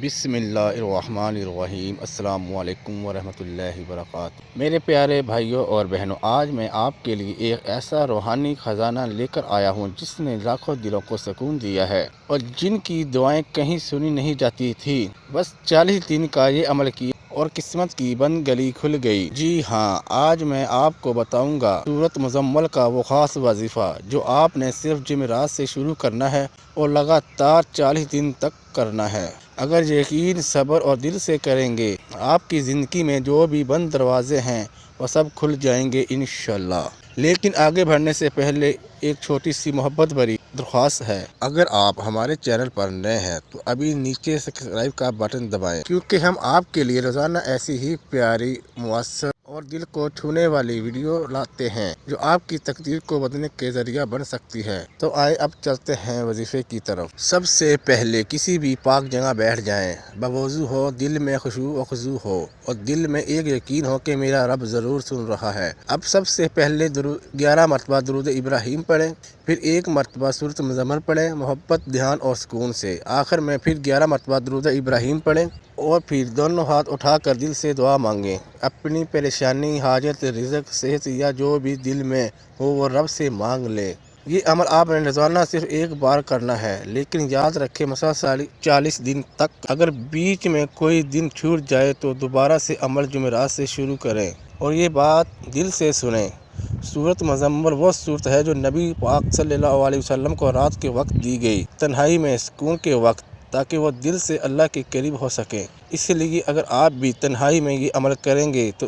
بسم اللہ الرحمن الرحیم۔ السلام علیکم ورحمۃ اللہ وبرکاتہ۔ میرے پیارے بھائیوں اور بہنوں، آج میں آپ کے لیے ایک ایسا روحانی خزانہ لے کر آیا ہوں جس نے لاکھوں دلوں کو سکون دیا ہے اور جن کی دعائیں کہیں سنی نہیں جاتی تھی۔ بس 40 دن کا یہ عمل کیا اور قسمت کی بند گلی کھل گئی۔ جی ہاں، آج میں آپ کو بتاؤں گا سورۃ مزمل کا وہ خاص وظیفہ جو آپ نے صرف جمعرات سے شروع کرنا ہے اور لگاتار 40 دن تک کرنا ہے۔ اگر یقین، صبر اور دل سے کریں گے، آپ کی زندگی میں جو بھی بند دروازے ہیں وہ سب کھل جائیں گے انشاءاللہ۔ لیکن آگے بڑھنے سے پہلے ایک چھوٹی سی محبت بھری درخواست ہے۔ اگر آپ ہمارے چینل پر نئے ہیں تو ابھی نیچے سبسکرائب کا بٹن دبائیں، کیونکہ ہم آپ کے لیے روزانہ ایسی ہی پیاری، مؤثر اور دل کو چھونے والی ویڈیو لاتے ہیں جو آپ کی تقدیر کو بدلنے کے ذریعہ بن سکتی ہے۔ تو آئے اب چلتے ہیں وظیفے کی طرف۔ سب سے پہلے کسی بھی پاک جگہ بیٹھ جائیں، بوضو ہو، دل میں خشوع و خضوع ہو اور دل میں ایک یقین ہو کہ میرا رب ضرور سن رہا ہے۔ اب سب سے پہلے 11 مرتبہ درود ابراہیم پڑھیں، پھر 1 مرتبہ سورۃ مزمل پڑھیں محبت، دھیان اور سکون سے۔ آخر میں پھر 11 مرتبہ درود ابراہیم پڑھیں اور پھر دونوں ہاتھ اٹھا کر دل سے دعا مانگیں۔ اپنی پریشانی، حاجت، رزق، صحت یا جو بھی دل میں ہو وہ رب سے مانگ لیں۔ یہ عمل آپ نے روزانہ صرف ایک بار کرنا ہے، لیکن یاد رکھیں مسلسل 40 دن تک۔ اگر بیچ میں کوئی دن چھوٹ جائے تو دوبارہ سے عمل جمعرات سے شروع کریں اور یہ بات دل سے سنیں۔ سورۃ مزمل وہ سورت ہے جو نبی پاک صلی اللہ علیہ وسلم کو رات کے وقت دی گئی، تنہائی میں، سکون کے وقت، تاکہ وہ دل سے اللہ کے قریب ہو سکے۔ اس لیے اگر آپ بھی تنہائی میں یہ عمل کریں گے تو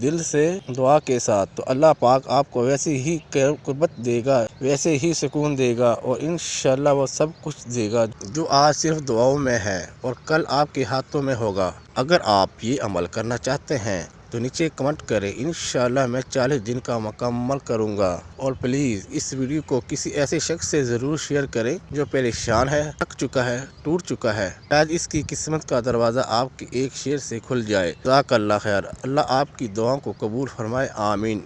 دل سے دعا کے ساتھ، تو اللہ پاک آپ کو ویسے ہی قربت دے گا، ویسے ہی سکون دے گا اور انشاءاللہ وہ سب کچھ دے گا جو آج صرف دعاؤں میں ہے اور کل آپ کے ہاتھوں میں ہوگا۔ اگر آپ یہ عمل کرنا چاہتے ہیں تو نیچے کمنٹ کریں، انشاءاللہ میں 40 دن کا مکمل کروں گا۔ اور پلیز اس ویڈیو کو کسی ایسے شخص سے ضرور شیئر کریں جو پریشان ہے، تھک چکا ہے، ٹوٹ چکا ہے۔ شاید اس کی قسمت کا دروازہ آپ کے ایک شیئر سے کھل جائے۔ جزاک اللہ خیر۔ اللہ آپ کی دعاؤں کو قبول فرمائے، آمین۔